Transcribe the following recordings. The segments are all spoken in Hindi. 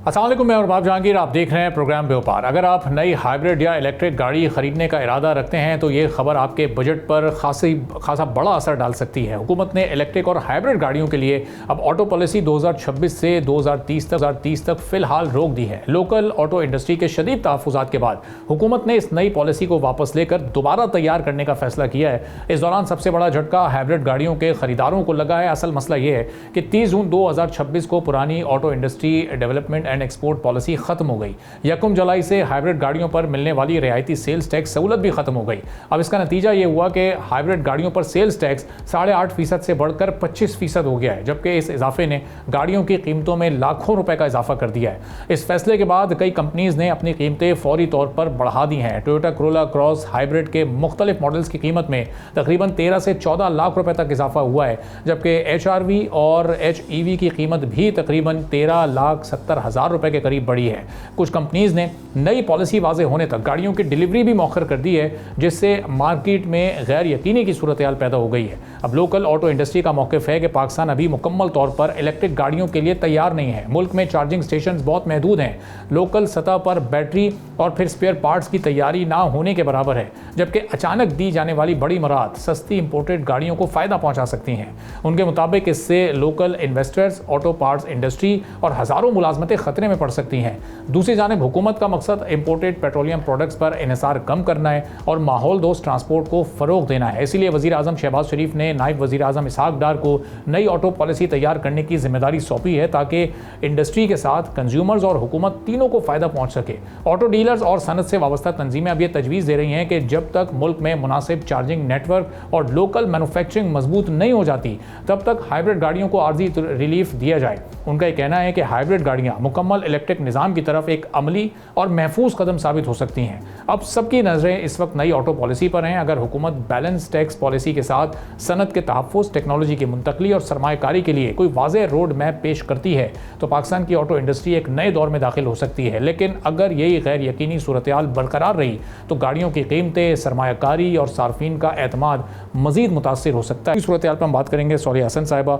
अस्सलाम वालेकुम, मैं और बाब जहांगीर, आप देख रहे हैं प्रोग्राम व्यापार। अगर आप नई हाइब्रिड या इलेक्ट्रिक गाड़ी खरीदने का इरादा रखते हैं तो ये खबर आपके बजट पर खासा बड़ा असर डाल सकती है। हुकूमत ने इलेक्ट्रिक और हाइब्रिड गाड़ियों के लिए अब ऑटो पॉलिसी 2026 से 2030 तक फिलहाल रोक दी है। लोकल ऑटो इंडस्ट्री के शदीद तहफ़्फ़ुज़ात के बाद हुकूमत ने इस नई पॉलिसी को वापस लेकर दोबारा तैयार करने का फैसला किया है। इस दौरान सबसे बड़ा झटका हाइब्रिड गाड़ियों के खरीदारों को लगा है। असल मसला ये है कि 30 जून 2026 को पुरानी auto industry development and export policy खत्म हो गई। 1 जुलाई से हाइब्रिड गाड़ियों पर मिलने वाली रियायती सेल्स टैक्स सहूलत भी खत्म हो गई। अब इसका नतीजा ये हुआ कि हाइब्रिड गाड़ियों पर सेल्स टैक्स 8.5% से बढ़कर 25% हो गया है, जबकि इस इजाफे ने गाड़ियों की कीमतों में लाखों रुपए का इजाफा कर दिया है। इस फैसले के बाद कई कंपनीज ने अपनी कीमतें फौरी तौर पर बढ़ा दी हैं। टोयोटा कोरोला क्रॉस हाइब्रिड के मुख्तलिफ मॉडल्स की कीमत में तकरीबन 13 से 14 लाख रुपए तक इजाफा हुआ है, जबकि HRV और HEV की कीमत भी तकरीबन 13,70,000 रुपए के करीब बढ़ी है। कुछ कंपनीज ने नई पॉलिसी वाज़े होने तक गाड़ियों की डिलीवरी भी मौखर कर दी है, जिससे मार्केट में गैर यकीनी की सूरत हाल पैदा हो गई है। अब लोकल ऑटो इंडस्ट्री का मौक़िफ़ है कि पाकिस्तान अभी मुकम्मल तौर पर इलेक्ट्रिक गाड़ियों के लिए तैयार नहीं है। मुल्क में चार्जिंग स्टेशन बहुत महदूद हैं। लोकल सतह पर बैटरी और फिर स्पेयर पार्ट्स की तैयारी ना होने के बराबर है, जबकि अचानक दी जाने वाली बड़ी मराहत सस्ती इंपोर्टेड गाड़ियों को फ़ायदा पहुँचा सकती हैं। उनके मुताबिक इससे local investors, auto parts industry और हज़ारों मुलाजमतें खतरे में पड़ सकती हैं। दूसरी जानिब हुकूमत का मकसद इंपोर्टेड पेट्रोलियम प्रोडक्ट्स पर इन्हिसार कम करना है और माहौल दोस्त ट्रांसपोर्ट को फ़रोग देना है। इसीलिए वज़ीर आज़म शहबाज शरीफ ने नायब वज़ीर आज़म इसहाक डार को नई ऑटो पॉलिसी तैयार करने की जिम्मेदारी सौंपी है, ताकि इंडस्ट्री के साथ कंज्यूमर्स और हुकूमत तीनों को फ़ायदा पहुँच सके। ऑटो डीलर्स और सनत से वाबस्ता तंजीमें अब ये तजवीज़ दे रही हैं कि जब तक मुल्क में मुनासिब चार्जिंग नेटवर्क और लोकल मैनुफैक्चरिंग मजबूत नहीं हो जाती, तब तक हाइब्रिड गाड़ियों को आर्जी रिलीफ दिया जाए। उनका ये कहना है कि हाइब्रिड गाड़ियाँ मुकम्मल इलेक्ट्रिक निज़ाम की तरफ एक अमली और महफूज कदम साबित हो सकती हैं। अब सबकी नज़रें इस वक्त नई ऑटो पॉलिसी पर हैं। अगर हुकूमत बैलेंस टैक्स पॉलिसी के साथ सनत के तहफ़्फ़ुज़, टेक्नोलॉजी की मुंतकली और सरमायाकारी के लिए कोई वाज़ेह रोड मैप पेश करती है तो पाकिस्तान की ऑटो इंडस्ट्री एक नए दौर में दाखिल हो सकती है। लेकिन अगर यही गैर यकीनी सूरत हाल बरकरार रही तो गाड़ियों की कीमतें, सरमायाकारी और सार्फिन का एतमाद मज़ीद मुतासिर हो सकता है। इस सूरत हाल पर हम बात करेंगे। सोलिया हसन साहिबा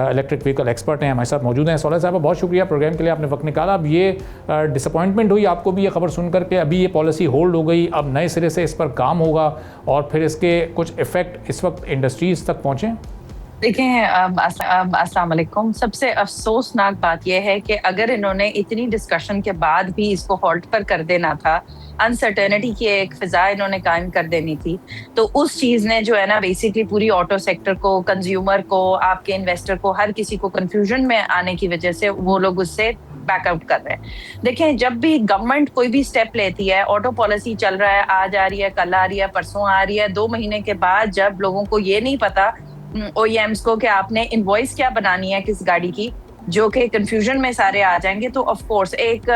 इलेक्ट्रिक व्हीकल एक्सपर्ट हैं, हमारे साथ मौजूद हैं। सोलिया साहिबा, बहुत शुक्रिया प्रोग्राम के लिए, आपने वक्त निकाला। अब ये डिसअपॉइंटमेंट हुई आपको भी ये खबर सुनकर के अभी ये पॉलिसी होल्ड हो गई, अब नए सिरे से इस पर काम होगा और फिर इसके कुछ इफेक्ट इस वक्त इंडस्ट्रीज तक पहुंचे? देखें, अस्सलाम वालेकुम। सबसे अफसोसनाक बात यह है कि अगर इन्होंने इतनी डिस्कशन के बाद भी इसको हॉल्ट पर कर देना था, अनसर्टेनिटी की एक फिजा इन्होंने कायम कर देनी थी, तो उस चीज ने जो है ना बेसिकली पूरी ऑटो सेक्टर को, कंज्यूमर को, आपके इन्वेस्टर को, हर किसी को कंफ्यूजन में आने की वजह से वो लोग उससे बैकआउट कर रहे हैं। देखें, जब भी गवर्नमेंट कोई भी स्टेप लेती है, ऑटो पॉलिसी चल रहा है, आज आ रही है, कल आ रही है, परसों आ रही है, 2 महीने के बाद जब लोगों को ये नहीं पता OEMs को कि आपने इनवॉइस क्या बनानी है किस गाड़ी की, जो कि कंफ्यूजन में सारे आ जाएंगे, तो ऑफ कोर्स एक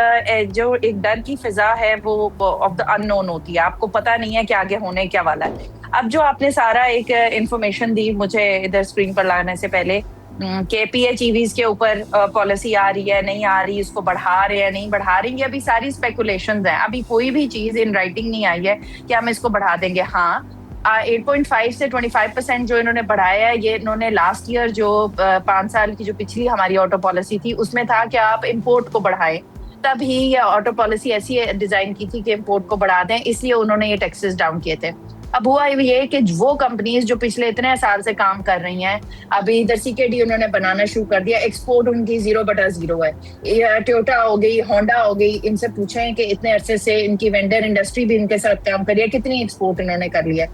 डर की फिजा है वो ऑफ द अननोन होती है। आपको पता नहीं है कि आगे होने क्या वाला है। अब जो आपने सारा एक इंफॉर्मेशन दी मुझे इधर स्क्रीन पर लाने से पहले के PHEVs के ऊपर पॉलिसी आ रही है, नहीं आ रही, इसको बढ़ा रहे हैं, नहीं बढ़ा रही, ये अभी सारी स्पेकुलेशंस हैं। अभी कोई भी चीज इन राइटिंग नहीं आई है कि हम इसको बढ़ा देंगे। हाँ, 8.5 से 25% जो इन्होंने बढ़ाया है, ये इन्होंने लास्ट ईयर जो 5 साल की जो पिछली हमारी ऑटो पॉलिसी थी उसमें था कि आप इंपोर्ट को बढ़ाएं, तभी ये ऑटो पॉलिसी ऐसी डिजाइन की थी कि इंपोर्ट को बढ़ा दें, इसलिए उन्होंने ये टैक्सेस डाउन किए थे। अब हुआ ये कि वो कंपनीज जो पिछले इतने साल से काम कर रही हैं, अभी इधर CKD उन्होंने बनाना शुरू कर दिया, एक्सपोर्ट उनकी 0/0 है। टोयोटा हो गई, होंडा हो गई, इनसे पूछें कि इतने अरसे से इनकी वेंडर इंडस्ट्री भी इनके साथ काम कर रही है, कितनी एक्सपोर्ट इन्होंने कर लिया।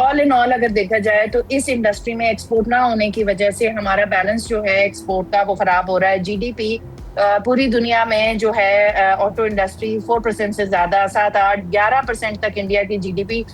ऑल इन ऑल अगर देखा जाए तो इस इंडस्ट्री में एक्सपोर्ट ना होने की वजह से हमारा बैलेंस जो है एक्सपोर्ट का वो खराब हो रहा है। GDP पूरी दुनिया में जो है ऑटो इंडस्ट्री 4% से ज्यादा, 7, 8, 11% तक इंडिया की GDP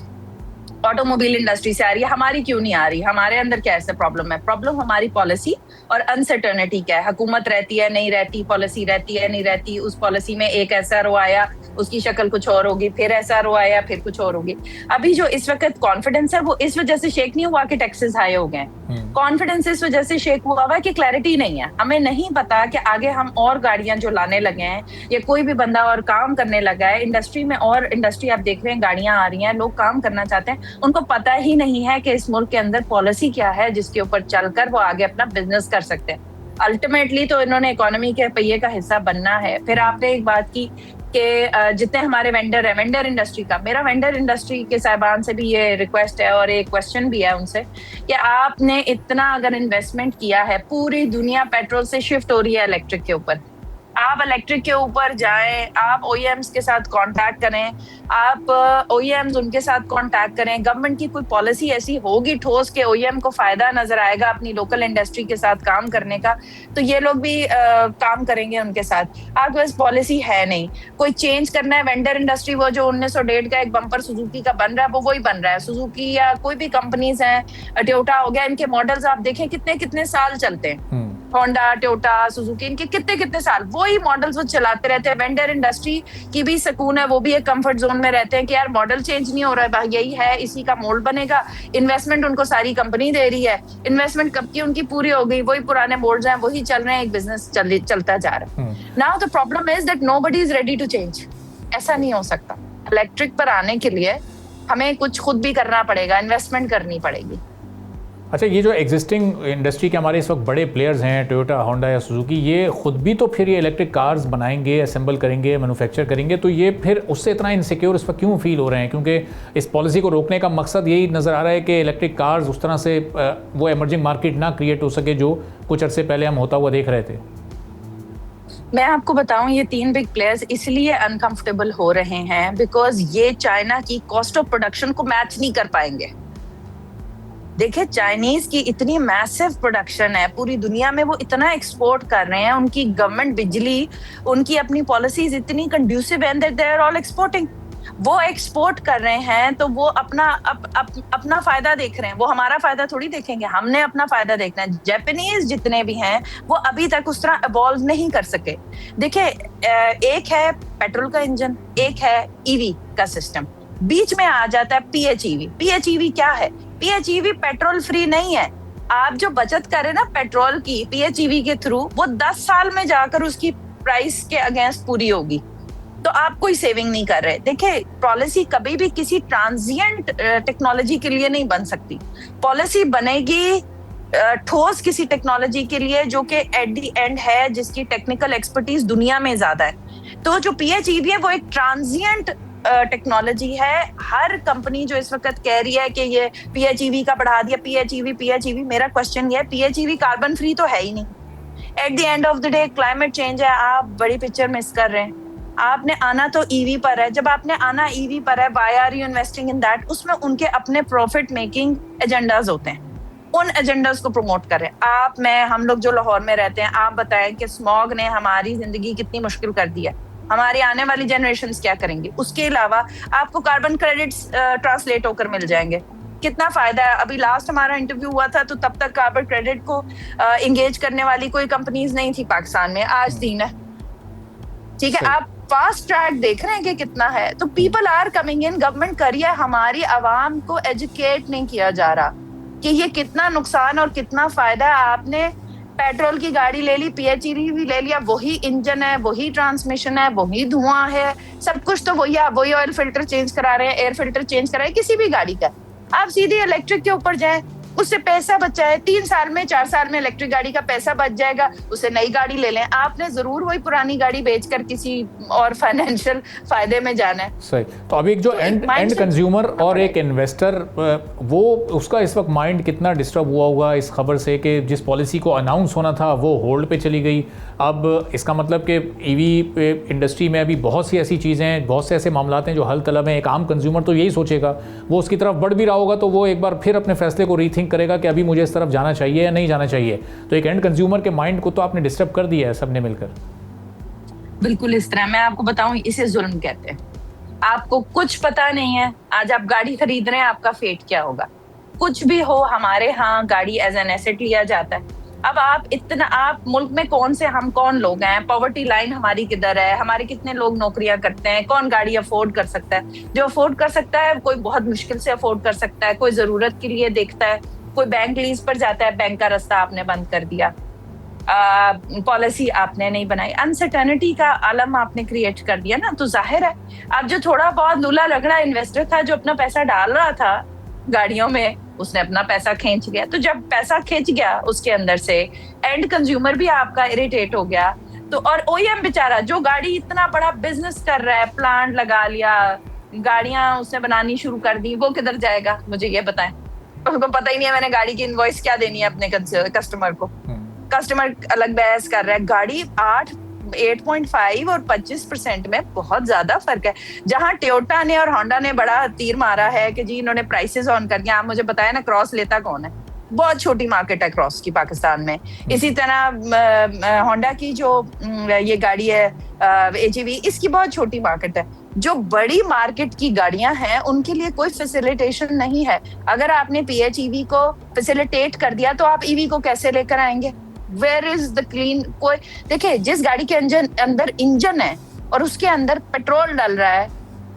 ऑटोमोबाइल इंडस्ट्री से आ रही है। हमारी क्यों नहीं आ रही? हमारे अंदर क्या ऐसा प्रॉब्लम है? प्रॉब्लम हमारी पॉलिसी और अनसर्टेनिटी क्या है। हुकूमत रहती है, नहीं रहती, पॉलिसी रहती है, नहीं रहती, उस पॉलिसी में एक ऐसा रो आया, उसकी शक्ल कुछ और होगी, फिर ऐसा रो आया, फिर कुछ और होगी। अभी जो इस वक्त कॉन्फिडेंस है वो इस वजह से शेक नहीं हुआ कि टैक्सेस हाई हो गए। कॉन्फिडेंस इस वजह से शेक हुआ हुआ कि क्लैरिटी नहीं है। हमें नहीं पता कि आगे हम और गाड़ियां जो लाने लगे हैं या कोई भी बंदा और काम करने लगा है इंडस्ट्री में, और इंडस्ट्री आप देख रहे हैं गाड़ियां आ रही हैं, लोग काम करना चाहते हैं, उनको पता ही नहीं है कि इस मुल्क के अंदर पॉलिसी क्या है जिसके ऊपर चलकर वो आगे अपना बिजनेस कर सकते हैं। अल्टीमेटली तो इन्होंने इकोनॉमी के पहिए का हिस्सा बनना है। फिर आपने एक बात की कि जितने हमारे वेंडर है, वेंडर इंडस्ट्री का, मेरा वेंडर इंडस्ट्री के साहिबान से भी ये रिक्वेस्ट है और एक क्वेश्चन भी है उनसे कि आपने इतना अगर इन्वेस्टमेंट किया है, पूरी दुनिया पेट्रोल से शिफ्ट हो रही है इलेक्ट्रिक के ऊपर, आप इलेक्ट्रिक के ऊपर जाएं, आप ओईएम्स के साथ कांटेक्ट करें, आप ओईएम्स उनके साथ कांटेक्ट करें, गवर्नमेंट की कोई पॉलिसी ऐसी होगी ठोस के ओईएम को फायदा नजर आएगा अपनी लोकल इंडस्ट्री के साथ काम करने का, तो ये लोग भी काम करेंगे उनके साथ। आपके पास पॉलिसी है नहीं, कोई चेंज करना है वेंडर इंडस्ट्री, वो जो 1901 का एक बम्पर सुजुकी का बन रहा है वो वही बन रहा है। सुजुकी या कोई भी कंपनीज हैं, टोयोटा हो गया, इनके मॉडल्स आप देखें कितने कितने साल चलते हैं, होंडा, टोयोटा, सुजुकी, इनके कितने कितने साल वही मॉडल्स वो चलाते रहते हैं। वेंडर इंडस्ट्री की भी सुकून है, वो भी एक कंफर्ट जोन में रहते हैं कि यार मॉडल चेंज नहीं हो रहा है, यही है, इसी का मोल्ड बनेगा। इन्वेस्टमेंट उनको सारी कंपनी दे रही है, इन्वेस्टमेंट कब की उनकी पूरी हो गई, वही पुराने मोल्ड्स हैं, वही चल रहे हैं, एक बिजनेस चलता जा रहा है। Now the problem is that nobody is ready to change. ऐसा नहीं हो सकता। इलेक्ट्रिक पर आने के लिए हमें कुछ खुद भी करना पड़ेगा, इन्वेस्टमेंट करनी पड़ेगी। अच्छा, ये जो एग्जिस्टिंग इंडस्ट्री के हमारे इस वक्त बड़े प्लेयर्स हैं, टोयोटा, होंडा या सुजुकी, ये खुद भी तो फिर ये इलेक्ट्रिक कार्स बनाएंगे, असेंबल करेंगे, मैन्युफैक्चर करेंगे, तो ये फिर उससे इतना इनसिक्योर इस वक्त क्यों फील हो रहे हैं? क्योंकि इस पॉलिसी को रोकने का मकसद यही नज़र आ रहा है कि इलेक्ट्रिक कार्स उस तरह से वो एमर्जिंग मार्केट ना क्रिएट हो सके जो कुछ अर्से पहले हम होता हुआ देख रहे थे। मैं आपको बताऊं, ये 3 बिग प्लेयर्स इसलिए अनकंफर्टेबल हो रहे हैं बिकॉज ये चाइना की कॉस्ट ऑफ प्रोडक्शन को मैच नहीं कर पाएंगे। देखिए, चाइनीज की इतनी मैसिव प्रोडक्शन है, पूरी दुनिया में वो इतना एक्सपोर्ट कर रहे हैं, उनकी गवर्नमेंट बिजली, उनकी अपनी पॉलिसीज इतनी कंड्यूसिव है that they are all exporting. वो एक्सपोर्ट कर रहे हैं तो वो अपना फायदा देख रहे हैं, वो हमारा फायदा थोड़ी देखेंगे, हमने अपना फायदा देखना है। जापानीज जितने भी हैं वो अभी तक उस तरह इवॉल्व नहीं कर सके। देखिए, एक है पेट्रोल का इंजन, एक है ईवी का सिस्टम, बीच में आ जाता है पीएचईवी। पीएचईवी क्या है? पीएचईवी पेट्रोल फ्री नहीं है। आप जो बचत करें ना पेट्रोल की पीएचईवी के थ्रू, वो 10 साल में जाकर उसकी प्राइस के अगेंस्ट पूरी होगी, तो आप कोई सेविंग नहीं कर रहे। देखिए, पॉलिसी कभी भी किसी ट्रांजिएंट टेक्नोलॉजी के लिए नहीं बन सकती। पॉलिसी बनेगी ठोस किसी टेक्नोलॉजी के लिए जो कि एट द एंड है, जिसकी टेक्निकल एक्सपर्टीज दुनिया में ज्यादा है। तो जो पीएचईवी है वो एक ट्रांजिएंट टेक्नोलॉजी है। हर कंपनी जो इस वक्त कह रही है कि ये पीएचईवी का बढ़ा दिया, पीएचईवी, मेरा क्वेश्चन ये है, पीएचईवी कार्बन फ्री तो है ही नहीं। At the end of the day climate change है, आप बड़ी पिक्चर मिस कर रहे हैं। आपने आना तो ईवी पर है, जब आपने आना ईवी पर है, why are you investing in that? उसमें उनके अपने प्रॉफिट मेकिंग एजेंडाज होते हैं, उन एजेंडाज को प्रमोट कर रहे हैं। आप, मैं, हम लोग जो लाहौर में रहते हैं, आप बताएं कि स्मॉग ने हमारी जिंदगी कितनी मुश्किल कर दी है, हमारी आने वाली जनरेशंस क्या करेंगे? उसके अलावा आपको कार्बन क्रेडिट्स ट्रांसलेट होकर मिल जाएंगे, कितना फायदा है। अभी लास्ट हमारा इंटरव्यू हुआ था तो तब तक कार्बन क्रेडिट को एंगेज करने वाली कोई कंपनीज नहीं थी पाकिस्तान में, आज 3 है। ठीक है, आप फास्ट ट्रैक देख रहे हैं कि कितना है। तो people are coming in, government करिए, हमारी आवाम को एजुकेट नहीं किया जा रहा कि ये कितना नुकसान और कितना फायदा है। आपने पेट्रोल की गाड़ी ले ली, पीएचईवी भी ले लिया, वही इंजन है, वही ट्रांसमिशन है, वही धुआं है, सब कुछ तो वही है। वही ऑयल फिल्टर चेंज करा रहे हैं, एयर फिल्टर चेंज करा रहे हैं किसी भी गाड़ी का। आप सीधे इलेक्ट्रिक के ऊपर जाएं, उससे पैसा बचाए, 3 साल में 4 साल में इलेक्ट्रिक गाड़ी का पैसा बच जाएगा, उससे नई गाड़ी ले लें। आपने जरूर वही पुरानी गाड़ी बेचकर किसी और फाइनेंशियल फायदे में जाना है। सही। तो अभी एक जो एंड कंज्यूमर और एक इन्वेस्टर, वो उसका इस वक्त माइंड कितना डिस्टर्ब हुआ होगा इस खबर से कि जिस पॉलिसी को अनाउंस होना था वो होल्ड पे चली गई। अब इसका मतलब कि ईवी इंडस्ट्री में अभी बहुत सी ऐसी चीज़ें हैं, बहुत से ऐसे मामलात हैं जो हल तलब हैं। एक आम कंज्यूमर तो यही सोचेगा, वो उसकी तरफ बढ़ भी रहा होगा तो वो एक बार फिर अपने फैसले को रीथिंक करेगा कि अभी मुझे इस तरफ जाना चाहिए या नहीं जाना चाहिए। तो एक एंड कंज्यूमर के माइंड को तो आपने डिस्टर्ब कर दिया है सबने मिलकर। बिल्कुल इस तरह। मैं आपको बताऊं, इसे जुल्म कहते हैं। आपको कुछ पता नहीं है, आज आप गाड़ी खरीद रहे हैं, आपका फेट क्या होगा। कुछ भी हो, हमारे यहाँ गाड़ी एज एन एसेट लिया जाता है। अब आप मुल्क में कौन से, हम कौन लोग हैं, पॉवर्टी लाइन हमारी किधर है, हमारे कितने लोग नौकरियां करते हैं, कौन गाड़ी अफोर्ड कर सकता है? जो अफोर्ड कर सकता है कोई बहुत मुश्किल से अफोर्ड कर सकता है, कोई जरूरत के लिए देखता है, कोई बैंक लीज पर जाता है, बैंक का रास्ता आपने बंद कर दिया, पॉलिसी आपने नहीं बनाई, अनसर्टेनिटी का आलम आपने क्रिएट कर दिया ना। तो जाहिर है अब जो थोड़ा बहुत लूला लगड़ा इन्वेस्टर था जो अपना पैसा डाल रहा था गाड़ियों में, उसने अपना पैसा खींच लिया। तो जब पैसा खींच गया उसके अंदर से, एंड कंज्यूमर भी आपका इरिटेट हो गया। तो और ओईएम बेचारा जो गाड़ी इतना बड़ा बिजनेस कर रहा है, प्लांट लगा लिया, गाड़ियां उसने बनानी शुरू कर दी, वो किधर जाएगा मुझे ये बताएं। उसको पता ही नहीं है मैंने गाड़ी की इनवॉइस क्या देनी है अपने कस्टमर को। कस्टमर अलग बहस कर रहा है। गाड़ी 8.5 और 25% में बहुत ज्यादा फर्क है। जहां टोयोटा ने और होंडा ने बड़ा तीर मारा है कि जी इन्होंने प्राइसेस ऑन कर दिया। आप मुझे बताया ना क्रॉस लेता कौन है? बहुत छोटी मार्केट है क्रॉस की पाकिस्तान में। इसी तरह होंडा की जो ये गाड़ी है एजीवी, इसकी बहुत छोटी मार्केट है। जो बड़ी मार्केट की गाड़ियां हैं उनके लिए कोई फैसिलिटेशन नहीं है। अगर आपने PHEV को फैसिलिटेट कर दिया तो आप ईवी को कैसे लेकर आएंगे? Where is the clean? कोई देखिए, जिस गाड़ी के अंदर इंजन है और उसके अंदर पेट्रोल डल रहा है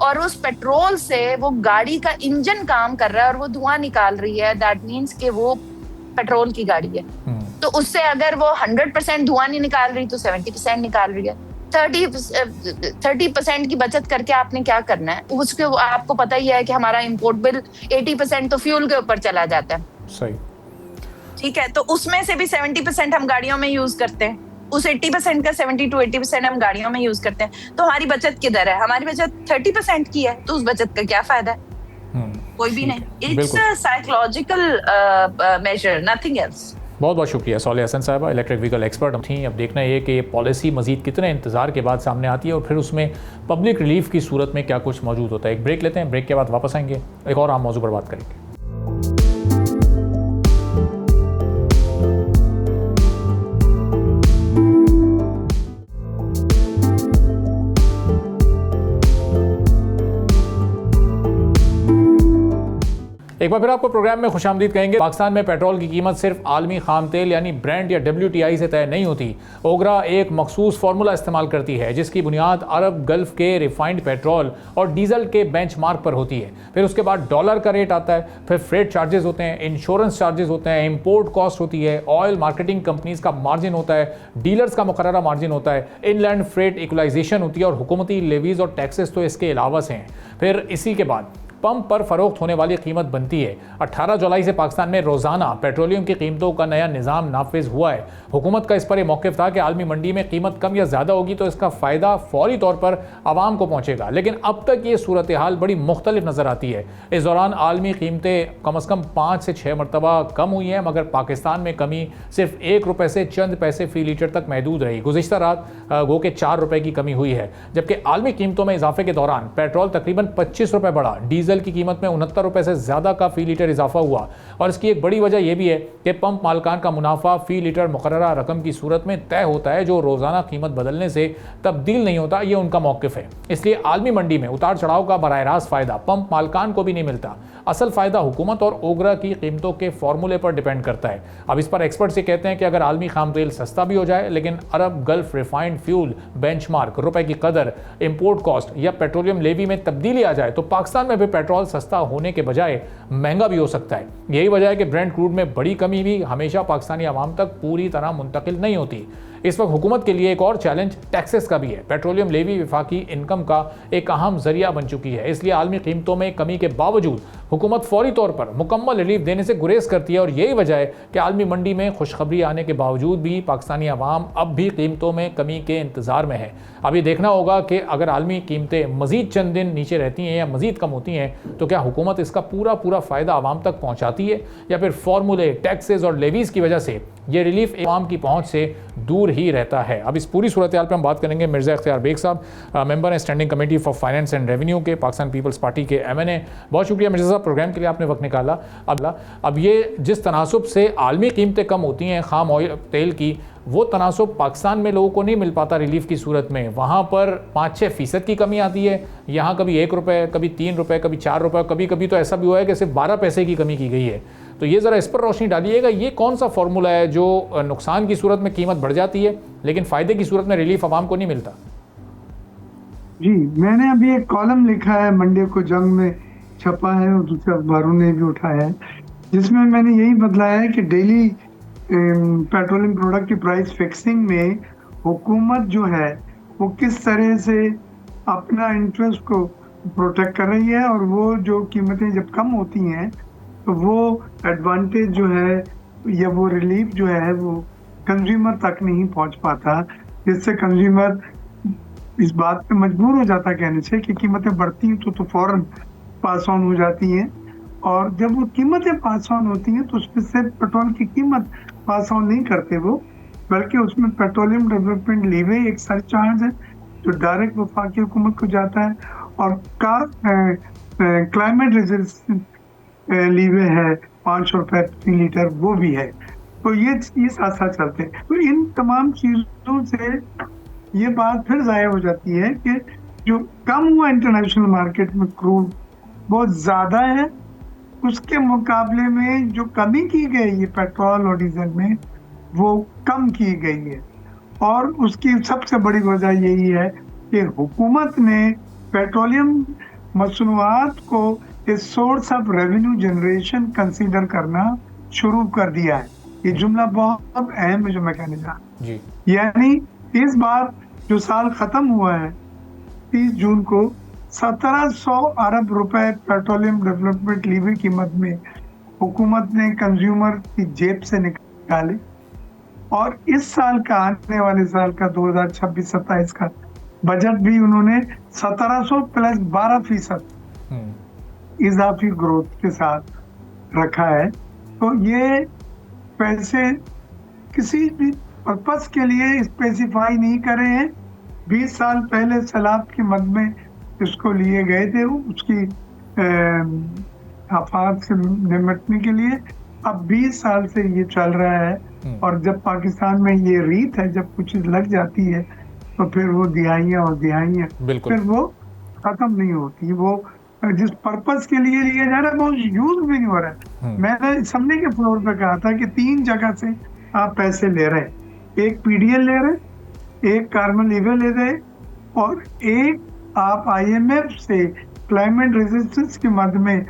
और उस पेट्रोल से वो गाड़ी का इंजन काम कर रहा है और वो धुआं निकाल रही है, दैट मीन्स कि वो पेट्रोल की गाड़ी है। तो उससे अगर वो 100% धुआं नहीं निकाल रही तो 70% निकाल रही है। 30% की बचत करके आपने क्या करना है? उसके आपको पता ही है कि हमारा इंपोर्ट बिल 80% तो फ्यूल के ऊपर चला जाता है। सही, ठीक है। तो उसमें से भी 70% हम गाड़ियों में यूज करते हैं। उस 80% का 70 to 80% हम गाड़ियों में यूज करते हैं। तो हमारी बचत किधर है? हमारी बचत 30% की है, तो उस बचत का क्या फायदा है? कोई भी नहीं। It's a psychological measure, nothing else. बहुत बहुत शुक्रिया सौलिया हसन साहबा, इलेक्ट्रिक व्हीकल एक्सपर्ट थी। अब देखना ये कि ये पॉलिसी मजीद कितने इंतजार के बाद सामने आती है और फिर उसमें पब्लिक रिलीफ की सूरत में क्या कुछ मौजूद होता है। एक ब्रेक लेते हैं, ब्रेक के बाद वापस आएंगे, एक और आम मौजू पर बात करेंगे। एक बार फिर आपको प्रोग्राम में खुशामदीद कहेंगे। पाकिस्तान में पेट्रोल की कीमत सिर्फ आलमी खाम तेल यानी ब्रेंट या WTI से तय नहीं होती। ओगरा एक मखसूस फार्मूला इस्तेमाल करती है जिसकी बुनियाद अरब गल्फ के रिफाइंड पेट्रोल और डीजल के बेंचमार्क पर होती है। फिर उसके बाद डॉलर का रेट आता है, फिर फ्रेट चार्जेस होते हैं, इंश्योरेंस चार्जेस होते हैं, इंपोर्ट कॉस्ट होती है, ऑयल मार्केटिंग कंपनीज का मार्जिन होता है, डीलर्स का मुकर्ररा मार्जिन होता है, इनलैंड फ्रेट इक्वलाइजेशन होती है और हुकूमती लेवीज और टैक्सेस तो इसके अलावा से हैं। फिर इसी के बाद पंप पर फरोख्त होने वाली कीमत बनती है। 18 जुलाई से पाकिस्तान में रोजाना पेट्रोलियम की कीमतों का नया निज़ाम नाफिज हुआ है। हुकूमत का इस पर यह मौक़िफ़ था कि आलमी मंडी में कीमत कम या ज़्यादा होगी तो इसका फ़ायदा फौरी तौर पर आवाम को पहुँचेगा, लेकिन अब तक ये सूरत हाल बड़ी मुख्तलिफ नज़र आती है। इस दौरान आलमी कीमतें कम अज़ कम 5 से 6 मरतबा कम हुई हैं, मगर पाकिस्तान में कमी सिर्फ 1 रुपये से चंद पैसे फ़ी लीटर तक महदूद रही। गुज़िश्ता रात गो के 4 रुपये की कमी हुई है, जबकि आलमी कीमतों में इजाफे के दौरान पेट्रोल तकरीबन 25 रुपये बढ़ा, डीजल की कीमत में 69 रुपए से ज्यादा का फी लीटर इजाफा हुआ। और इसकी एक बड़ी वजह यह भी है कि पंप मालकान का मुनाफा फी लीटर मुकर्ररा रकम की सूरत में तय होता है, जो रोजाना कीमत बदलने से तब्दील नहीं होता। यह उनका मौक़िफ़ है। इसलिए आलमी मंडी में उतार चढ़ाव का बराह रास्त फायदा पंप मालकान को भी नहीं मिलता। असल फायदा हुकूमत और ओगरा की कीमतों के फॉर्मूले पर डिपेंड करता है। अब इस पर एक्सपर्ट्स ये कहते हैं कि अगर आलमी खाम तेल सस्ता भी हो जाए, लेकिन अरब गल्फ रिफाइंड फ्यूल बेंचमार्क, रुपए की कदर, इंपोर्ट कॉस्ट या पेट्रोलियम लेवी में तब्दीली आ जाए तो पाकिस्तान में भी पेट्रोल सस्ता होने के बजाय महंगा भी हो सकता है। यही वजह है कि ब्रेंट क्रूड में बड़ी कमी भी हमेशा पाकिस्तानी आवाम तक पूरी तरह मुंतकिल नहीं होती। इस वक्त हुकूमत के लिए एक और चैलेंज टैक्सेस का भी है। पेट्रोलियम लेवी वफाकी इनकम का एक अहम जरिया बन चुकी है। इसलिए आलमी कीमतों में कमी के बावजूद हुकूमत फौरी तौर पर मुकम्मल रिलीफ देने से गुरेज करती है और यही वजह है कि आलमी मंडी में खुशखबरी आने के बावजूद भी पाकिस्तानी आवाम अब भी कीमतों में कमी के इंतजार में है। अभी देखना होगा कि अगर आलमी कीमतें मजीद चंद दिन नीचे रहती हैं या मजीद कम होती हैं तो क्या हुकूमत इसका पूरा फ़ायदा आवाम तक पहुँचाती है या फिर फार्मूले, टैक्सेस और लेवीज़ की वजह से ये रिलीफ आवाम की पहुँच से दूर ही रहता है। अब इस पूरी सूरत हाल पर हम बात करेंगे। मिर्ज़ा इख्तियार बेग साहब मेंबर हैं standing committee for finance and revenue के, पाकिस्तान पीपल्स पार्टी के MNA। बहुत शुक्रिया मिर्ज़ा साहब, प्रोग्राम के लिए आपने वक्त निकाला। अब ये जिस तनासुब से आलमी कीमतें कम होती हैं खाम ऑयल तेल की, वो तनासुब पाकिस्तान में लोगों को नहीं मिल पाता रिलीफ की सूरत में। वहाँ पर 5-6% की कमी आती है, यहाँ कभी 1 रुपये, कभी 3 रुपये, कभी 4 रुपये, कभी तो ऐसा भी हुआ है कि सिर्फ 12 पैसे की कमी की गई है। तो ये ज़रा इस पर रोशनी डालिएगा, ये कौन सा फार्मूला है जो नुकसान की सूरत में कीमत बढ़ जाती है लेकिन फ़ायदे की सूरत में रिलीफ आवाम को नहीं मिलता? जी, मैंने अभी एक कॉलम लिखा है, मंडे को जंग में छपा है और दूसरे अखबारों ने भी उठाया है, जिसमें मैंने यही बतलाया है कि डेली पेट्रोलियम प्रोडक्ट की प्राइस फिक्सिंग में हुकूमत जो है वो किस तरह से अपना इंटरेस्ट को प्रोटेक्ट कर रही है और वो जो कीमतें जब कम होती हैं तो वो एडवांटेज जो है या वो रिलीफ जो है वो कंज्यूमर तक नहीं पहुंच पाता, जिससे कंज्यूमर इस बात पे मजबूर हो जाता कहने से कि कीमतें बढ़ती हैं तो फौरन पास ऑन हो जाती हैं, और जब वो कीमतें पास ऑन होती हैं तो उसमें से पेट्रोल की कीमत पास ऑन नहीं करते वो, बल्कि उसमें पेट्रोलियम डेवलपमेंट लीवे एक सरचार्ज है जो डायरेक्ट वफाकी हुकूमत को जाता है, और क्लाइमेट रेजिस्टेंस लीवे है 5 रुपए प्रति लीटर, वो भी है। तो ये साथ साथ चलते हैं। तो इन तमाम चीजों से ये बात फिर जाहिर हो जाती है कि जो कम हुआ इंटरनेशनल मार्केट में क्रूड बहुत ज्यादा है, उसके मुकाबले में जो कमी की गई है पेट्रोल और डीजल में वो कम की गई है। और उसकी सबसे बड़ी वजह यही है कि हुकूमत ने पेट्रोलियम मसनूआत को एक source of revenue generation consider करना शुरू कर दिया है। ये जुमला बहुत अहम है जो मैं कहने जा रहा हूँ। यानी इस बार जो साल खत्म हुआ है 30 जून को 1700 अरब रुपए पेट्रोलियम डेवलपमेंट लीवे की मद में हुकूमत ने कंज्यूमर की जेब से निकाले, और इस साल का आने वाले साल का 2026-27 का बजट भी उन्होंने 1700 प्लस 12% इजाफी ग्रोथ के साथ रखा है। तो ये पैसे किसी भी पर्पस के लिए स्पेसिफाई नहीं करे हैं। 20 साल पहले सैलाब की मद में इसको लिए गए थे उसकी आफात से निपटने के लिए। अब 20 साल से ये चल रहा है, और जब पाकिस्तान में ये रीत है, जब कुछ लग जाती है तो फिर वो दिहाइयाँ और दिहाइयाँ फिर वो खत्म नहीं होती। वो जिस पर्पस के लिए लिया जा रहा है वो यूज भी नहीं हो रहा है। मैंने सामने के फ्लोर पे कहा था कि 3 जगह से आप पैसे ले रहे हैं, एक पीडीएल ले रहे, एक कार्बन लीवे ले रहे, और एक आप आईएमएफ से क्लाइमेट रेजिस्टेंस की मद में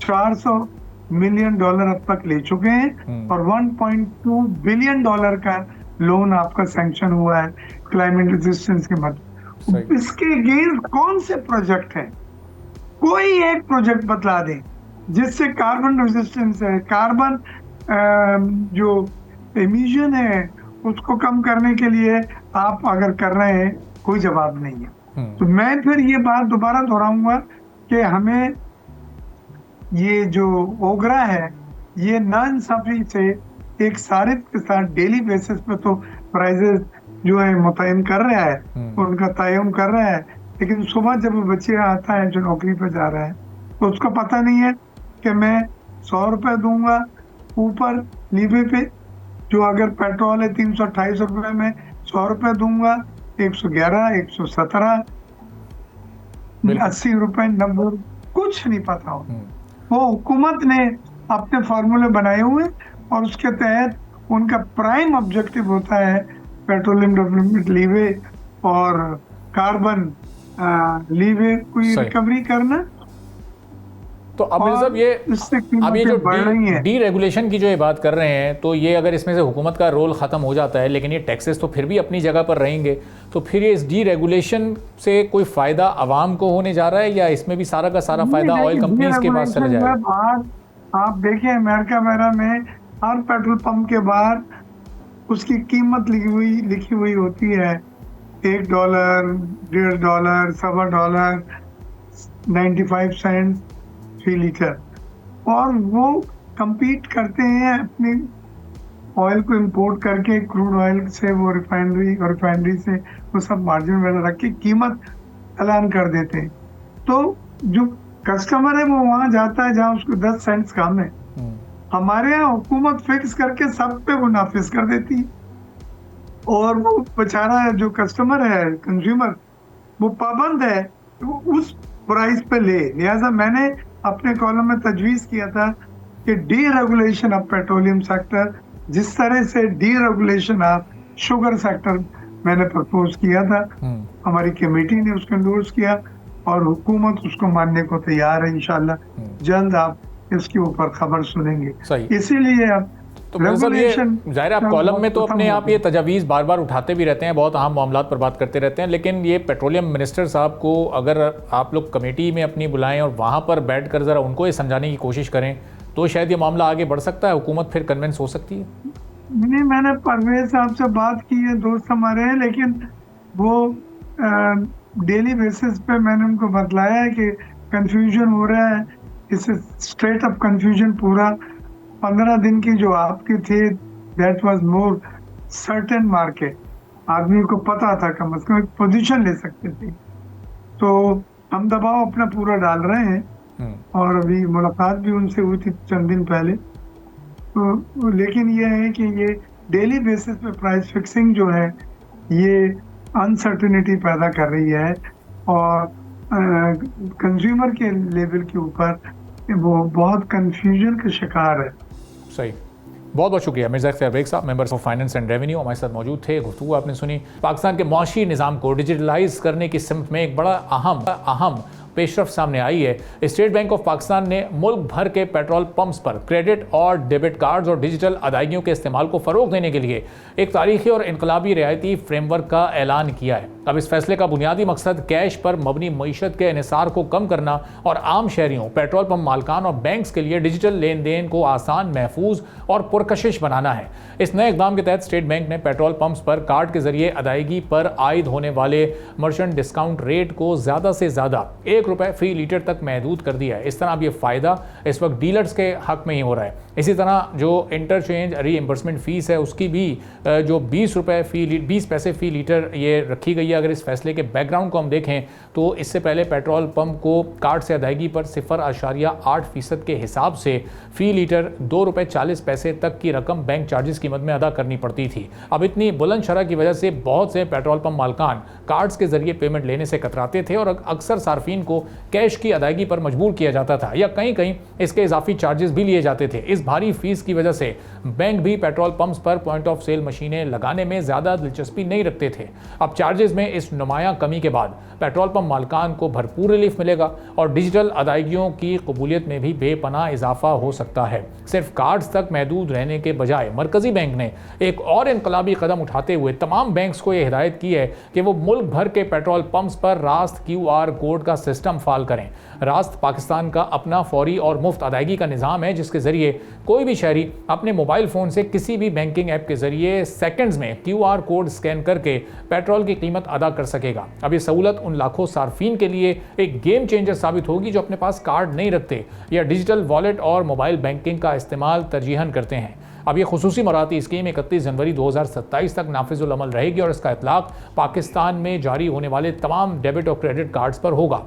$400 मिलियन अब तक ले चुके हैं, और $1.2 बिलियन का लोन आपका सैंक्शन हुआ है क्लाइमेट रेजिस्टेंस के मद। इसके अगेंस्ट कौन से प्रोजेक्ट हैं? कोई एक प्रोजेक्ट बतला दें जिससे कार्बन रेजिस्टेंस है, कार्बन जो एमिशन है उसको कम करने के लिए आप अगर कर रहे हैं, कोई जवाब नहीं है। तो मैं फिर ये बात दोबारा दोहराऊंगा कि हमें ये जो ओगरा है ये नाइंसाफी से एक सारिफ के साथ डेली बेसिस पे तो प्राइजेस जो है मुतयन कर रहा है, उनका तयन कर रहा है, लेकिन सुबह जब बच्चे आता है जो नौकरी पे जा रहा है तो उसको पता नहीं है कि मैं 100 रुपए दूंगा ऊपर लीवे पे, जो अगर पेट्रोल है 328 रुपए में 100 रुपए दूंगा 111, 117, 80 रुपए, 90, कुछ नहीं पता हो। वो हुकूमत ने अपने फार्मूले बनाए हुए और उसके तहत उनका प्राइम ऑब्जेक्टिव होता है पेट्रोलियम डेवलपमेंट लीवे और कार्बन लीवे की रिकवरी करना। तो अब साहब ये जो डी रेगुलेशन की जो ये बात कर रहे हैं, तो ये अगर इसमें से हुकूमत का रोल ख़त्म हो जाता है, लेकिन ये टैक्सेस तो फिर भी अपनी जगह पर रहेंगे, तो फिर ये इस डी रेगुलेशन से कोई फ़ायदा आवाम को होने जा रहा है या इसमें भी सारा का सारा फ़ायदा ऑयल कंपनीज के पास चला जाएगा? आप देखिए अमेरिका वगैरह में हर पेट्रोल पंप के बाहर उसकी कीमत लिखी हुई होती है, $1, $1.5, $1.25, 95 सेंट 3 लीटर, और वो compete करते हैं अपने ऑयल को इंपोर्ट करके क्रूड ऑयल से, वो रिफाइनरी से वो सब मार्जिन वगैरह रख के कीमत ऐलान कर देते हैं। तो जो कस्टमर है वो वहां जाता है जहां उसको 10 सेंट्स कम है। हमारे यहाँ हुकूमत फिक्स करके सब पे वो नाफिज कर देती है, और वो बेचारा जो कस्टमर है, कंज्यूमर, वो पाबंद है वो उस प्राइस पे ले। लिहाजा मैंने अपने कॉलम में तजवीज़ किया था कि D regulation of petroleum sector, जिस तरह से D regulation of sugar sector मैंने प्रपोज किया था, हमारी कमेटी ने उसको एंडोर्स किया और हुकूमत उसको मानने को तैयार है। इंशाल्लाह जल्द आप इसके ऊपर खबर सुनेंगे। इसीलिए अब तो ज़ाहिर आप कॉलम में तो अपने आप ये तजावीज़ बार बार उठाते भी रहते हैं, बहुत अहम मामलात पर बात करते रहते हैं, लेकिन ये पेट्रोलियम मिनिस्टर साहब को अगर आप लोग कमेटी में अपनी बुलाएं और वहाँ पर बैठ कर ज़रा उनको ये समझाने की कोशिश करें तो शायद ये मामला आगे बढ़ सकता है, हुकूमत फिर कन्विंस हो सकती है। नहीं, मैंने परवेज साहब से बात की है, दोस्त हमारे हैं, लेकिन वो डेली बेसिस पे मैंने उनको बतलाया है कि कंफ्यूजन हो रहा है, इससे स्ट्रेट अप कंफ्यूजन पूरा 15 दिन की जो आपकी थी that was more certain market, आदमी को पता था, कम से कम एक पोजीशन ले सकते थे। तो हम दबाव अपना पूरा डाल रहे हैं और अभी मुलाकात भी उनसे हुई थी चंद दिन पहले। तो लेकिन ये है कि ये डेली बेसिस पे प्राइस फिक्सिंग जो है ये अनसर्टेनिटी पैदा कर रही है और कंज्यूमर के लेवल के ऊपर वो बहुत कंफ्यूजन का शिकार है। सही, बहुत बहुत शुक्रिया मिर्ज़ा इख्तियार बेग साहब, member of finance and revenue, हमारे साथ मौजूद थे। गुफ्तगू आपने सुनी। पाकिस्तान के मौशी निज़ाम को डिजिटलाइज करने की सिमत में एक बड़ा अहम पेशरफ्त सामने आई है। स्टेट बैंक ऑफ पाकिस्तान ने मुल्क भर के पेट्रोल पंप्स पर क्रेडिट और डेबिट कार्ड्स और डिजिटल अदायगियों के इस्तेमाल को फ़रोग देने के लिए एक तारीखी और इनकलाबी रियायती फ्रेमवर्क का ऐलान किया है। अब इस फैसले का बुनियादी मकसद कैश पर मबनी मईशत के इन्हिसार को कम करना और आम शहरियों, पेट्रोल पंप मालकान और बैंक्स के लिए डिजिटल लेन देन को आसान, महफूज और पुरकशिश बनाना है। इस नए इकदाम के तहत स्टेट बैंक ने पेट्रोल पंप्स पर कार्ड के जरिए अदायगी पर आयद होने वाले मर्चेंट डिस्काउंट रेट को ज़्यादा से ज़्यादा ₹1 फी लीटर तक महदूद कर दिया है। इस तरह अब ये फ़ायदा इस वक्त डीलर्स के हक में ही हो रहा है। इसी तरह जो इंटरचेंज रीइंबर्समेंट फ़ीस है उसकी भी जो ₹20 पैसे फ़ी लीटर ये रखी गई है। अगर इस फैसले के बैकग्राउंड को हम देखें तो इससे पहले पेट्रोल पंप को कार्ड से अदायगी पर 0.8% के हिसाब से फ़ी लीटर ₹2.40 तक की रकम बैंक चार्जेस की मद में अदा करनी पड़ती थी। अब इतनी बुलंद शरह की वजह से बहुत से पेट्रोल पंप मालकान कार्ड्स के जरिए पेमेंट लेने से कतराते थे और अक्सर सार्फिन को कैश की अदायगी पर मजबूर किया जाता था या कहीं कहीं इसके इजाफी चार्जेस भी लिए जाते थे। इस भारी फीस की वजह से बैंक भी पेट्रोल पंप्स पर पॉइंट ऑफ सेल मशीनें लगाने में ज़्यादा दिलचस्पी नहीं रखते थे। अब चार्जेस में इस नुमायां कमी के बाद पेट्रोल पंप मालकान को भरपूर रिलीफ मिलेगा और डिजिटल अदायगियों की कबूलियत में भी बेपनाह इजाफा हो सकता है। सिर्फ कार्ड्स तक महदूद रहने के बजाय मरकजी बैंक ने एक और इनकलाबी कदम उठाते हुए तमाम बैंक्स को यह हिदायत की है कि वो मुल्क भर के पेट्रोल पंप्स पर रास्त QR कोड का सिस्टम फाल करें। रास्त पाकिस्तान का अपना फौरी और मुफ्त अदायगी का निज़ाम है जिसके ज़रिए कोई भी शहरी अपने मोबाइल फ़ोन से किसी भी बैंकिंग ऐप के ज़रिए सेकंड्स में QR कोड स्कैन करके पेट्रोल की कीमत अदा कर सकेगा। अब ये सहूलत उन लाखों सार्फिन के लिए एक गेम चेंजर साबित होगी जो अपने पास कार्ड नहीं रखते या डिजिटल वॉलेट और मोबाइल बैंकिंग का इस्तेमाल तरजीहन करते हैं। अब ये खुसूसी मराती स्कीम 31 जनवरी 2027 तक नाफिजुल अमल रहेगी और इसका इतलाक पाकिस्तान में जारी होने वाले तमाम डेबिट और क्रेडिट कार्ड्स पर होगा।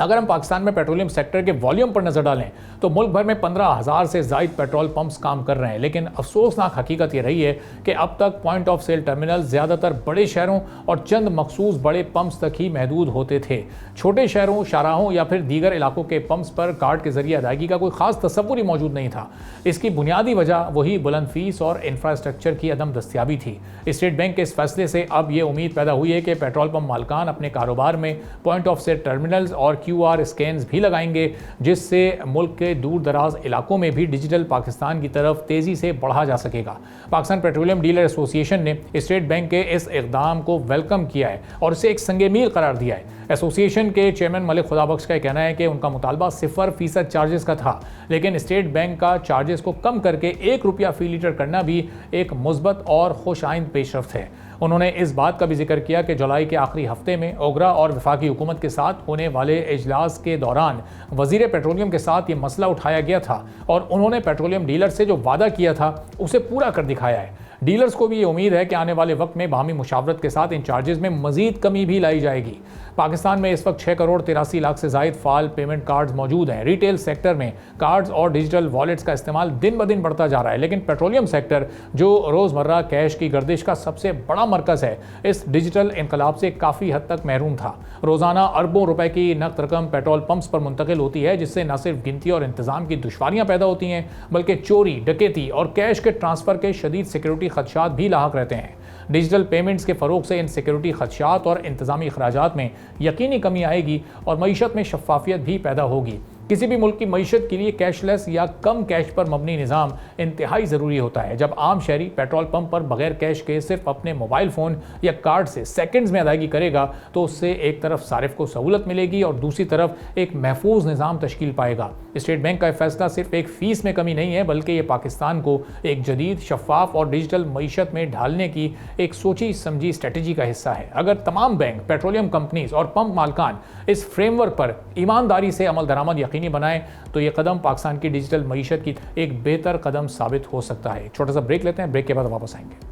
अगर हम पाकिस्तान में पेट्रोलियम सेक्टर के वॉल्यूम पर नजर डालें तो मुल्क भर में 15,000 से ज़ायद पेट्रोल पंप्स काम कर रहे हैं, लेकिन अफसोसनाक हकीकत ये रही है कि अब तक पॉइंट ऑफ सेल टर्मिनल ज़्यादातर बड़े शहरों और चंद मखसूस बड़े पंप्स तक ही महदूद होते थे। छोटे शहरों, शाहराहों या फिर दीगर इलाकों के पंप्स पर कार्ड के जरिए अदायगी का कोई खास तसव्वुर ही मौजूद नहीं था। इसकी बुनियादी वजह वही बुलंद फीस और इंफ्रास्ट्रक्चर की अदम दस्तियाबी थी। स्टेट बैंक के इस फैसले से अब ये उम्मीद पैदा हुई है कि पेट्रोल पंप मालकान अपने कारोबार में पॉइंट ऑफ सेल टर्मिनल्स और QR स्कैन्स भी लगाएंगे, जिससे मुल्क के दूर दराज इलाकों में भी डिजिटल पाकिस्तान की तरफ तेज़ी से बढ़ा जा सकेगा। पाकिस्तान पेट्रोलियम डीलर एसोसिएशन ने स्टेट बैंक के इस इक़दाम को वेलकम किया है और इसे एक संगे मील करार दिया है। एसोसिएशन के चेयरमैन मलिक खुदाबख्श का कहना है कि उनका मुतालबा 0% चार्जेस का था, लेकिन स्टेट बैंक का चार्जेस को कम करके ₹1 फी लीटर करना भी एक मुस्बत और खुश आइंद पेशरफ्त है। उन्होंने इस बात का भी जिक्र किया कि जुलाई के आखिरी हफ्ते में ओगरा और वफाकी हुकूमत के साथ होने वाले इजलास के दौरान वजीर पेट्रोलियम के साथ ये मसला उठाया गया था और उन्होंने पेट्रोलियम डीलर से जो वादा किया था उसे पूरा कर दिखाया है। डीलर्स को भी ये उम्मीद है कि आने वाले वक्त में बाहमी मुशावरत के साथ इन चार्जेस में मजीद कमी भी लाई जाएगी। पाकिस्तान में इस वक्त 6,83,00,000 से ज़ायद फाल पेमेंट कार्ड्स मौजूद हैं। रिटेल सेक्टर में कार्ड्स और डिजिटल वॉलेट्स का इस्तेमाल दिन ब दिन बढ़ता जा रहा है, लेकिन पेट्रोलियम सेक्टर जो रोज़मर्रा कैश की गर्दिश का सबसे बड़ा मरकज़ है, इस डिजिटल इनकलाब से काफ़ी हद तक महरूम था। रोज़ाना अरबों रुपए की नकद रकम पेट्रोल पंप्स पर मुंतकिल होती है, जिससे न सिर्फ गिनती और इंतज़ाम की दुश्वारियाँ पैदा होती हैं, बल्कि चोरी, डकैती और कैश के ट्रांसफ़र के शदीद सिक्योरिटी खदशात भी लाहक रहते हैं। डिजिटल पेमेंट्स के फ़रोग से इन सिक्योरिटी खदशात और इंतज़ामी अखराजात में यकीनी कमी आएगी और मईशत में शफाफियत भी पैदा होगी। किसी भी मुल्क की मईशत के लिए कैशलेस या कम कैश पर मबनी निज़ाम इंतहाई ज़रूरी होता है। जब आम शहरी पेट्रोल पंप पर बगैर कैश के सिर्फ अपने मोबाइल फ़ोन या कार्ड से सेकंड्स में अदायगी करेगा तो उससे एक तरफ सारिफ को सहूलत मिलेगी और दूसरी तरफ एक महफूज निज़ाम तश्कील पाएगा। स्टेट बैंक का यह फैसला सिर्फ एक फीस में कमी नहीं है, बल्कि ये पाकिस्तान को एक जदीद, शफाफ और डिजिटल मईशत में ढालने की एक सोची समझी स्ट्रेटजी का हिस्सा है। अगर तमाम बैंक, पेट्रोलियम कंपनीज और पंप मालकान इस फ्रेमवर्क पर ईमानदारी से अमल दरामद यकीनी बनाएं तो ये कदम पाकिस्तान की डिजिटल मईशत की एक बेहतर कदम साबित हो सकता है। छोटा सा ब्रेक लेते हैं, ब्रेक के बाद वापस आएंगे।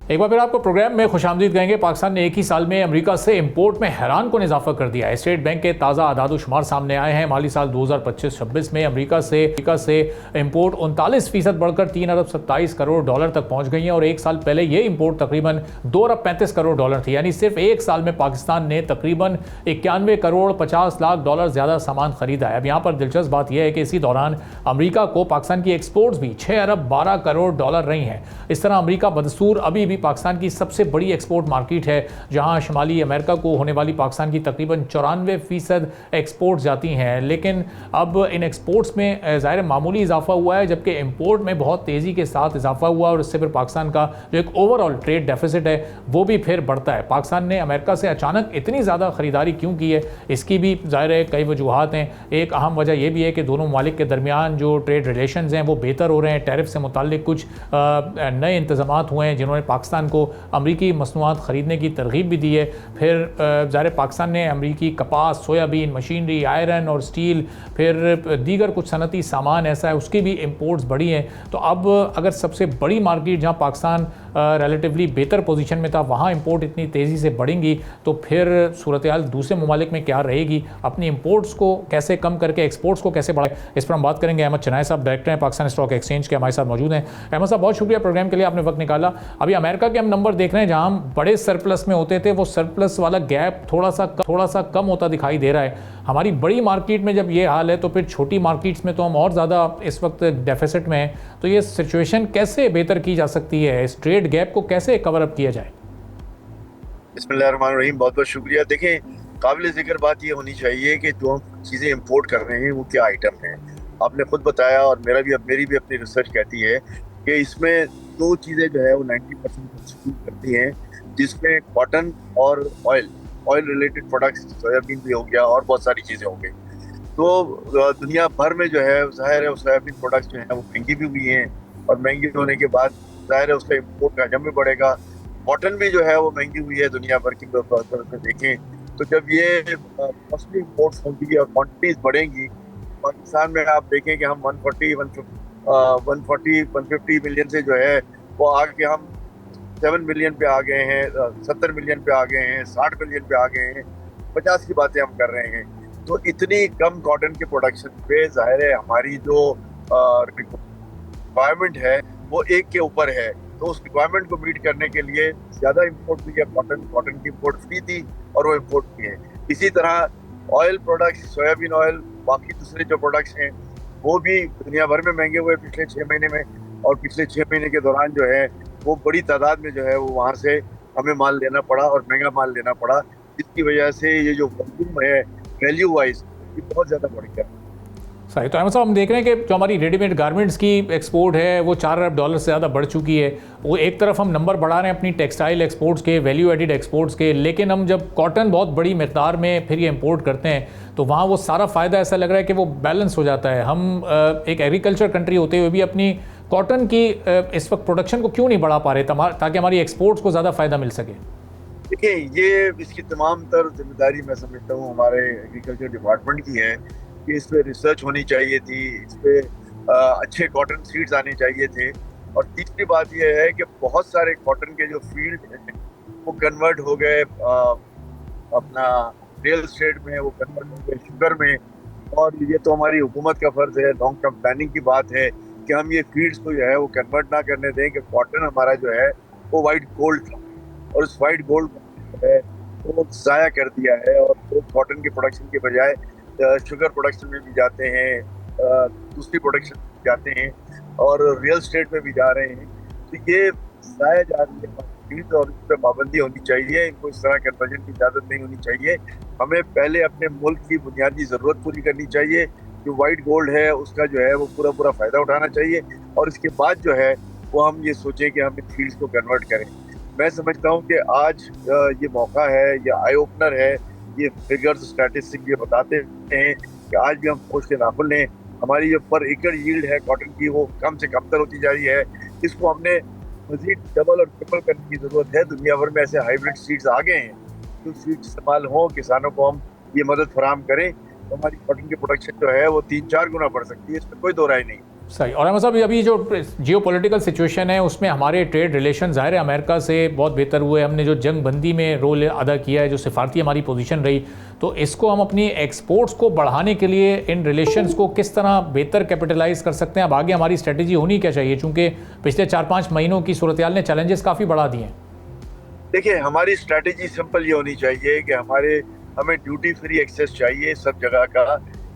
एक बार फिर आपको प्रोग्राम में खुशामदीद कहेंगे। पाकिस्तान ने एक ही साल में अमेरिका से इंपोर्ट में हैरान कुन इजाफा कर दिया है। स्टेट बैंक के ताज़ा आदाद-ओ-शुमार सामने आए हैं। माली साल 2025-26 में अमेरिका से इंपोर्ट 39% बढ़कर 3 अरब 27 करोड़ डॉलर तक पहुंच गई है और एक साल पहले ये इंपोर्ट तकरीबन 2 अरब 35 करोड़ डॉलर थी। यानी सिर्फ एक साल में पाकिस्तान ने तकरीबन 91 करोड़ 50 लाख डॉलर ज़्यादा सामान खरीदा है। अब यहाँ पर दिलचस्प बात यह है कि इसी दौरान अमेरिका को पाकिस्तान की एक्सपोर्ट्स भी 6 अरब 12 करोड़ डॉलर रही हैं। इस तरह अमेरिका बदस्तूर अभी भी पाकिस्तान की सबसे बड़ी एक्सपोर्ट मार्केट है, जहां शुमाली अमेरिका को होने वाली पाकिस्तान की तकरीबन 94% एक्सपोर्ट जाती हैं। लेकिन अब इन एक्सपोर्ट्स में ज़ाहिर मामूली इजाफा हुआ है, जबकि इंपोर्ट में बहुत तेज़ी के साथ इजाफा हुआ और इससे फिर पाकिस्तान का जो एक ओवरऑल ट्रेड डेफिसिट है वो भी फिर बढ़ता है। पाकिस्तान ने अमेरिका से अचानक इतनी ज़्यादा ख़रीदारी क्यों की है, इसकी भी ज़ाहिर है कई वजूहात हैं। एक अहम वजह यह भी है कि दोनों ममालिक के दरमियान जो ट्रेड रिलेशंस हैं वो बेहतर हो रहे हैं। टैरिफ से मुताल्लिक कुछ नए इंतज़ामात हुए हैं जिन्होंने पाकिस्तान को अमरीकी मसनूआत ख़रीदने की तरगीब भी दी है। फिर ज़ाहिर पाकिस्तान ने अमरीकी कपास, सोयाबीन, मशीनरी, आयरन और स्टील, फिर दीगर कुछ सनती सामान ऐसा है उसकी भी इंपोर्ट्स बढ़ी हैं। तो अब अगर सबसे बड़ी मार्केट जहाँ पाकिस्तान रिलेटिवली बेहतर पोजीशन में था वहाँ इंपोर्ट इतनी तेज़ी से बढ़ेंगी तो फिर सूरत हाल दूसरे ममालिक में क्या रहेगी, अपनी इंपोर्ट्स को कैसे कम करके एक्सपोर्ट्स को कैसे बढ़ाएं, इस पर हम बात करेंगे। अहमद चनाई साहब डायरेक्टर हैं पाकिस्तान स्टॉक एक्सचेंज के, हमारे साथ मौजूद हैं। अहमद साहब बहुत शुक्रिया प्रोग्राम के लिए, आपने वक्त निकाला। अभी अमेरिका के हम नंबर देख रहे हैं जहाँ हम बड़े सरप्लस में होते थे, वो सरप्लस वाला गैप थोड़ा सा कम होता दिखाई दे रहा है। हमारी बड़ी मार्केट में जब ये हाल है तो फिर छोटी मार्केट्स में तो हम और ज़्यादा इस वक्त डेफिसिट में हैं। तो ये सिचुएशन कैसे बेहतर की जा सकती है, इस ट्रेड गैप को कैसे कवर अप किया जाए? बिस्मिल्लाहिर्रहमानिर्रहीम, बहुत बहुत शुक्रिया। देखें, काबिल ज़िक्र बात ये होनी चाहिए कि जो हम चीज़ें इंपोर्ट कर रहे हैं वो क्या आइटम हैं। आपने खुद बताया और मेरी भी अपनी रिसर्च कहती है कि इसमें दो चीज़ें जो है वो 90% कंस्टिट्यूट करती हैं, जिसमें कॉटन और ऑयल रिलेटेड प्रोडक्ट्स, सोयाबीन भी हो गया और बहुत सारी चीज़ें हो गई। तो दुनिया भर में जो है ज़ाहिर है सोयाबीन प्रोडक्ट्स जो हैं वो महंगी भी हुई हैं और महंगी होने के बाद ज़ाहिर है उसका इम्पोर्ट का हजम भी बढ़ेगा। कॉटन भी जो है वो महंगी हुई है दुनिया भर की देखें तो जब ये कॉस्टली इम्पोर्ट्स होंगी और क्वान्टिटीज़ बढ़ेंगी, पाकिस्तान में आप देखें कि हम 150 मिलियन से जो है वो आगे हम 7 मिलियन पे आ गए हैं, 70 मिलियन पे आ गए हैं, 60 मिलियन पे आ गए हैं, 50 की बातें हम कर रहे हैं। तो इतनी कम कॉटन के प्रोडक्शन पे ज़ाहिर है हमारी जो रिक्वायरमेंट है वो एक के ऊपर है। तो उस रिक्वायरमेंट को मीट करने के लिए ज़्यादा इम्पोर्ट हुई है। कॉटन की इम्पोर्ट फ्री थी और वो इम्पोर्ट की है। इसी तरह ऑयल प्रोडक्ट्स, सोयाबीन ऑयल, बाकी दूसरे जो प्रोडक्ट्स हैं वो भी दुनिया भर में महंगे हुए पिछले 6 महीने में, और पिछले 6 महीने के दौरान जो है वो बड़ी तादाद में जो है वो वहाँ से हमें माल लेना पड़ा और महंगा माल लेना पड़ा, जिसकी वजह से ये जो वॉल्यूम है वैल्यू वाइज ये बहुत ज़्यादा बढ़ गया। सही। तो अहमद साहब हम देख रहे हैं कि जो हमारी रेडीमेड गारमेंट्स की एक्सपोर्ट है वो 4 अरब डॉलर से ज़्यादा बढ़ चुकी है। वो एक तरफ हम नंबर बढ़ा रहे हैं अपनी टेक्सटाइल एक्सपोर्ट्स के, वैल्यू एडिड एक्सपोर्ट्स के, लेकिन हम जब कॉटन बहुत बड़ी मिकदार में फिर ये इंपोर्ट करते हैं तो वहाँ वो सारा फ़ायदा ऐसा लग रहा है कि वो बैलेंस हो जाता है। हम एक एग्रीकल्चर कंट्री होते हुए भी अपनी कॉटन की इस वक्त प्रोडक्शन को क्यों नहीं बढ़ा पा रहे ताकि हमारी एक्सपोर्ट्स को ज़्यादा फ़ायदा मिल सके? देखिए, ये इसकी तमाम तर जिम्मेदारी मैं समझता हूँ हमारे एग्रीकल्चर डिपार्टमेंट की है कि इस पर रिसर्च होनी चाहिए थी, इस पर अच्छे कॉटन सीड्स आने चाहिए थे। और तीसरी बात यह है कि बहुत सारे कॉटन के जो फील्ड हैं वो कन्वर्ट हो गए अपना रियल एस्टेट में, वो कन्वर्ट हो गए शुगर में। और ये तो हमारी हुकूमत का फ़र्ज़ है, लॉन्ग टर्म प्लानिंग की बात है कि हम ये फील्ड्स को जो है वो कन्वर्ट ना करने दें कि कॉटन हमारा जो है वो वाइट गोल्ड था और उस वाइट गोल्ड को है वो ज़ाया कर दिया है और तो कॉटन के प्रोडक्शन के बजाय शुगर प्रोडक्शन में भी जाते हैं, दूसरी प्रोडक्शन में भी जाते हैं और रियल स्टेट में भी जा रहे हैं। तो ये ज़ाया जा रही है फील्ड और इस पर पाबंदी होनी चाहिए। इनको इस तरह कन्वर्जन की इजाज़त नहीं होनी चाहिए। हमें पहले अपने मुल्क की बुनियादी ज़रूरत पूरी करनी चाहिए, जो वाइट गोल्ड है उसका जो है वो पूरा पूरा फ़ायदा उठाना चाहिए, और इसके बाद जो है वो हम ये सोचें कि हम इन फील्ड्स को कन्वर्ट करें। मैं समझता हूँ कि आज ये मौका है, ये आई ओपनर है, ये फिगर्स स्टैटिस्टिक्स ये बताते हैं कि आज भी हम सोच के नाखुश लें। हमारी जो पर एकड़ यील्ड है कॉटन की वो कम से कमतर होती जा रही है, इसको हमने मजीद डबल और ट्रिपल करने की ज़रूरत है। दुनिया भर में ऐसे हाइब्रिड सीड्स आ गए हैं, जो सीड्स इस्तेमाल हों, किसानों को हम ये मदद फराहम करें तो हमारी कॉटन की प्रोडक्शन जो है वो 3-4 गुना बढ़ सकती है, इसमें कोई दो राय नहीं। सही। और अहमद साहब, अभी जो जियोपॉलिटिकल सिचुएशन है उसमें हमारे ट्रेड रिलेशन ज़ाहिर है अमेरिका से बहुत बेहतर हुए, हमने जो जंग बंदी में रोल अदा किया है, जो सिफारती हमारी पोजीशन रही, तो इसको हम अपनी एक्सपोर्ट्स को बढ़ाने के लिए इन रिलेशंस को किस तरह बेहतर कैपिटलाइज कर सकते हैं? अब आगे हमारी स्ट्रेटजी होनी क्या चाहिए, चूँकि पिछले 4-5 महीनों की सूरत हाल ने चैलेंजेस काफ़ी बढ़ा दिए हैं? देखिए, हमारी स्ट्रैटेजी सिंपल ये होनी चाहिए कि हमें ड्यूटी फ्री एक्सेस चाहिए सब जगह का,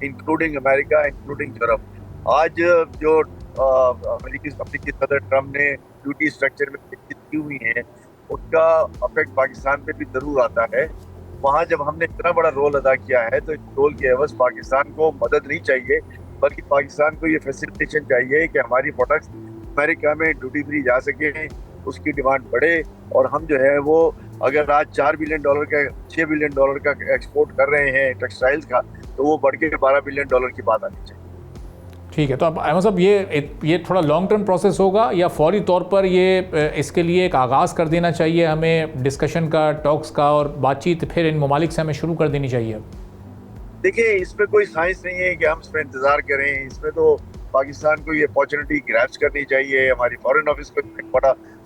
इंक्लूडिंग अमेरिका, इंक्लूडिंग यूरोप। आज जो अमेरिकी सदर ट्रम्प ने ड्यूटी स्ट्रक्चर में चेंजेस की हुई हैं, उसका अफेक्ट पाकिस्तान पे भी जरूर आता है। वहाँ जब हमने इतना बड़ा रोल अदा किया है तो इस रोल के एवज पाकिस्तान को मदद नहीं चाहिए, बल्कि पाकिस्तान को ये फैसिलिटेशन चाहिए कि हमारी प्रोडक्ट्स अमेरिका में ड्यूटी फ्री जा सकें, उसकी डिमांड बढ़े, और हम जो है वो अगर आज $4 बिलियन का, $6 बिलियन का एक्सपोर्ट कर रहे हैं टेक्सटाइल्स का, तो वो बढ़ के $12 बिलियन की बात आनी चाहिए। ठीक है, तो अब अहमद साहब ये थोड़ा लॉन्ग टर्म प्रोसेस होगा या फौरी तौर पर ये इसके लिए एक आगाज़ कर देना चाहिए हमें डिस्कशन का, टॉक्स का, और बातचीत फिर इन ममालिक से हमें शुरू कर देनी चाहिए? देखिए, इसमें कोई साइंस नहीं है कि हम इसमें इंतज़ार करें। इसमें तो पाकिस्तान को ये अपॉर्चुनिटी ग्रैब्स करनी चाहिए, हमारी फॉरेन ऑफिस को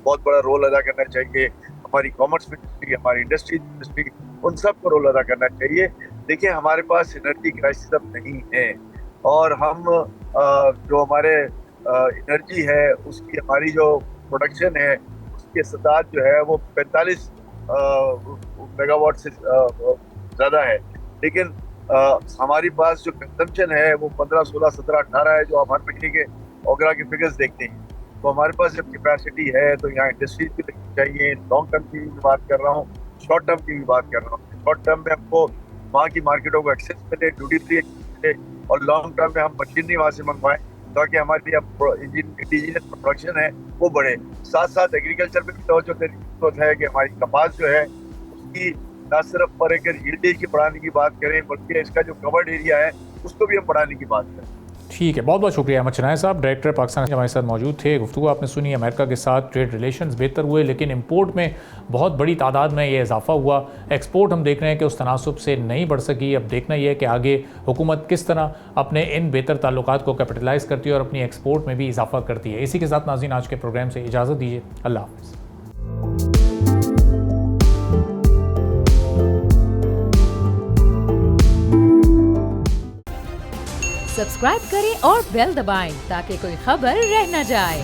बहुत बड़ा रोल अदा करना चाहिए, हमारी कॉमर्स मिनिस्ट्री, हमारी इंडस्ट्री मिनिस्ट्री, उन सब को रोल अदा करना चाहिए। देखिए, हमारे पास एनर्जी क्राइसिस अब नहीं है, और हम जो हमारे एनर्जी है उसकी हमारी जो प्रोडक्शन है उसकी सतात जो है वो 45 मेगावाट से ज़्यादा है, लेकिन हमारी पास जो कंजम्पशन है वो 15, 16, 17, 18 है, जो आप हर महीने के ओगरा के फिगर्स देखते हैं। तो हमारे पास जब कैपेसिटी है तो यहाँ इंडस्ट्रीज भी लगनी चाहिए। लॉन्ग टर्म की भी बात कर रहा हूँ, शॉर्ट टर्म की भी बात कर रहा हूँ। शॉर्ट टर्म में हमको वहाँ की मार्केटों को एक्सेस मिले, ड्यूटी फ्री मिले, और लॉन्ग टर्म में हम मशीनरी वहाँ से मंगवाएं ताकि हमारी इंडिजिनस प्रोडक्शन है वो बढ़े। साथ साथ एग्रीकल्चर में भी तवज्जो देने की जरूरत है कि हमारी कपास जो है उसकी न सिर्फ पर एकड़ यील्ड की बढ़ाने की बात करें, बल्कि इसका जो कवर्ड एरिया है उसको भी हम बढ़ाने की बात करें। ठीक है, बहुत बहुत शुक्रिया अहमद शनाया साहब, डायरेक्टर पाकिस्तान हमारे साथ मौजूद थे। गुफ्तगू आपने सुनी, अमेरिका के साथ ट्रेड रिलेशंस बेहतर हुए, लेकिन इंपोर्ट में बहुत बड़ी तादाद में ये इजाफा हुआ। एक्सपोर्ट हम देख रहे हैं कि उस तनासुब से नहीं बढ़ सकी। अब देखना यह है कि आगे हुकूमत किस तरह अपने इन बेहतर ताल्लुकात को कैपिटलाइज़ करती है और अपनी एक्सपोर्ट में भी इजाफा करती है। इसी के साथ नाज़रीन, आज के प्रोग्राम से इजाज़त दीजिए। अल्लाह हाफ़िज़। सब्सक्राइब करें और बेल दबाएं ताकि कोई खबर रह न जाए।